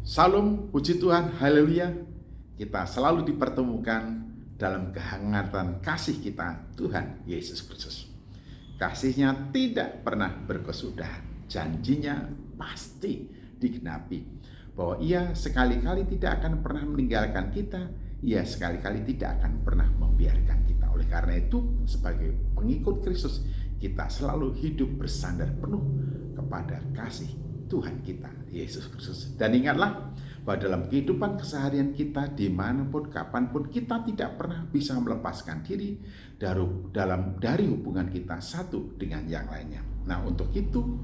Salam, puji Tuhan, haleluya. Kita selalu dipertemukan dalam kehangatan kasih kita, Tuhan Yesus Kristus. Kasihnya tidak pernah berkesudahan, janjinya pasti digenapi. Bahwa ia sekali-kali tidak akan pernah meninggalkan kita, ia sekali-kali tidak akan pernah membiarkan kita. Oleh karena itu, sebagai pengikut Kristus, kita selalu hidup bersandar penuh kepada kasih Tuhan kita, Yesus Kristus. Dan ingatlah bahwa dalam kehidupan keseharian kita, dimanapun, kapanpun, kita tidak pernah bisa melepaskan diri dari hubungan kita satu dengan yang lainnya. Nah, untuk itu,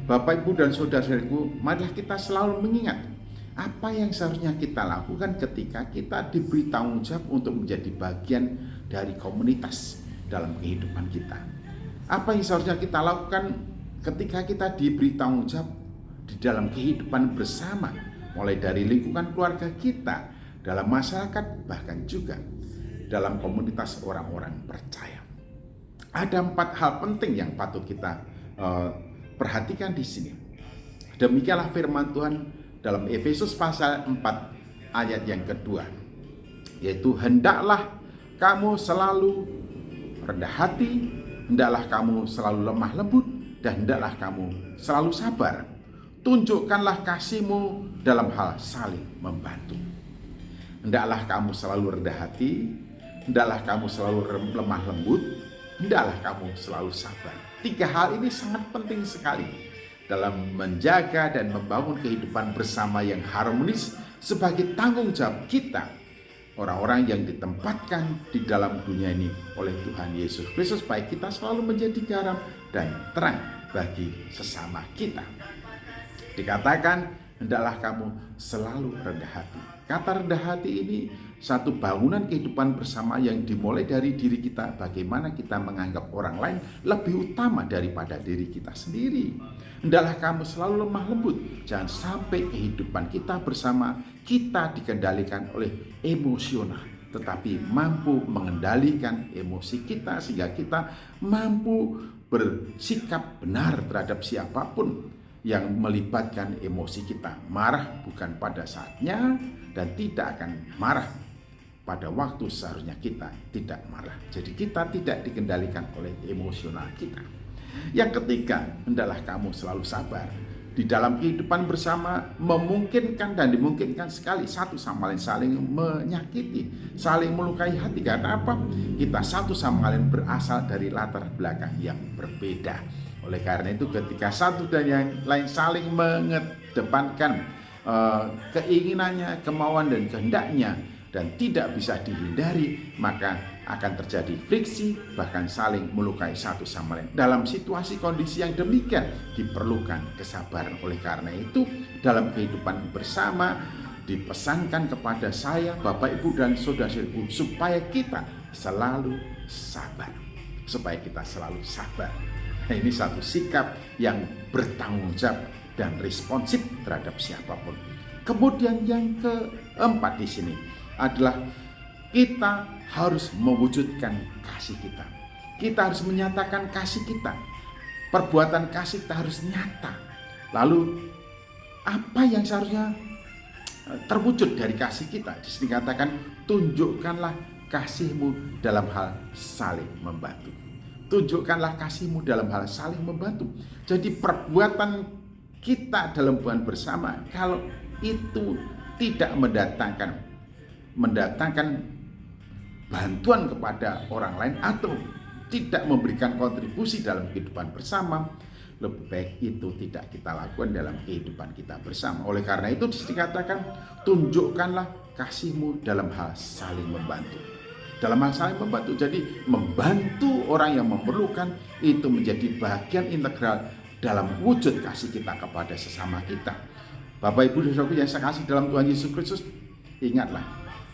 Bapak, Ibu, dan Saudara-saudaraku, marilah kita selalu mengingat apa yang seharusnya kita lakukan ketika kita diberi tanggung jawab untuk menjadi bagian dari komunitas dalam kehidupan kita. Apa yang seharusnya kita lakukan ketika kita diberi tanggung jawab di dalam kehidupan bersama, mulai dari lingkungan keluarga kita, dalam masyarakat, bahkan juga dalam komunitas orang-orang percaya. Ada 4 hal penting yang patut kita perhatikan di sini. Demikianlah firman Tuhan dalam Efesus pasal 4 ayat yang kedua, yaitu hendaklah kamu selalu rendah hati, hendaklah kamu selalu lemah lembut, dan hendaklah kamu selalu sabar. Tunjukkanlah kasihmu dalam hal saling membantu. Hendaklah kamu selalu rendah hati, hendaklah kamu selalu lemah lembut, hendaklah kamu selalu sabar. 3 hal ini sangat penting sekali dalam menjaga dan membangun kehidupan bersama yang harmonis sebagai tanggung jawab kita, orang-orang yang ditempatkan di dalam dunia ini oleh Tuhan Yesus Kristus, supaya kita selalu menjadi garam dan terang bagi sesama kita. Dikatakan, hendaklah kamu selalu rendah hati. Kata rendah hati ini satu bangunan kehidupan bersama yang dimulai dari diri kita, bagaimana kita menganggap orang lain lebih utama daripada diri kita sendiri. Hendaklah kamu selalu lemah lembut. Jangan sampai kehidupan kita bersama kita dikendalikan oleh emosional, tetapi mampu mengendalikan emosi kita sehingga kita mampu bersikap benar terhadap siapapun yang melibatkan emosi kita. Marah bukan pada saatnya dan tidak akan marah pada waktu seharusnya kita tidak marah. Jadi kita tidak dikendalikan oleh emosional kita. Yang ketiga, hendaklah kamu selalu sabar. Di dalam kehidupan bersama memungkinkan dan dimungkinkan sekali satu sama lain saling menyakiti, saling melukai hati. Karena apa? Kita satu sama lain berasal dari latar belakang yang berbeda. Oleh karena itu, ketika satu dan yang lain saling mengedepankan keinginannya, kemauan dan kehendaknya dan tidak bisa dihindari, maka akan terjadi friksi, bahkan saling melukai satu sama lain. Dalam situasi kondisi yang demikian diperlukan kesabaran. Oleh karena itu, dalam kehidupan bersama dipesankan kepada saya, Bapak, Ibu, dan saudara-saudaraku, supaya kita selalu sabar. Supaya kita selalu sabar. Nah, ini satu sikap yang bertanggung jawab dan responsif terhadap siapapun. Kemudian yang keempat di sini adalah kita harus mewujudkan kasih kita. Kita harus menyatakan kasih kita. Perbuatan kasih kita harus nyata. Lalu apa yang seharusnya terwujud dari kasih kita? Di sini katakan, tunjukkanlah kasihmu dalam hal saling membantu. Tunjukkanlah kasihmu dalam hal saling membantu. Jadi perbuatan kita dalam hubungan bersama, kalau itu tidak mendatangkan bantuan kepada orang lain atau tidak memberikan kontribusi dalam kehidupan bersama, lebih baik itu tidak kita lakukan dalam kehidupan kita bersama. Oleh karena itu dikatakan, tunjukkanlah kasihmu dalam hal saling membantu. Dalam hal saling membantu, jadi membantu orang yang memerlukan itu menjadi bagian integral dalam wujud kasih kita kepada sesama kita. Bapak, Ibu, dan saudaraku yang saya kasih dalam Tuhan Yesus Kristus, ingatlah,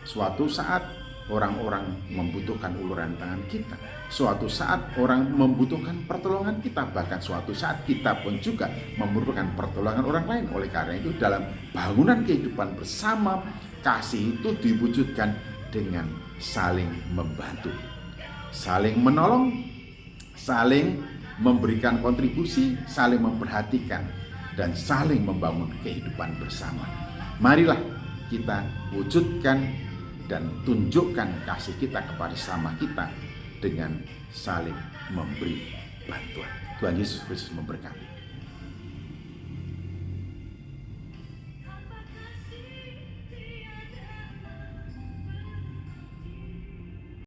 suatu saat orang-orang membutuhkan uluran tangan kita. Suatu saat orang membutuhkan pertolongan kita. Bahkan suatu saat kita pun juga memerlukan pertolongan orang lain. Oleh karena itu, dalam bangunan kehidupan bersama, kasih itu diwujudkan dengan saling membantu, saling menolong, saling memberikan kontribusi, saling memperhatikan, dan saling membangun kehidupan bersama. Marilah kita wujudkan dan tunjukkan kasih kita kepada sama kita dengan saling memberi bantuan. Tuhan Yesus Kristus memberkati.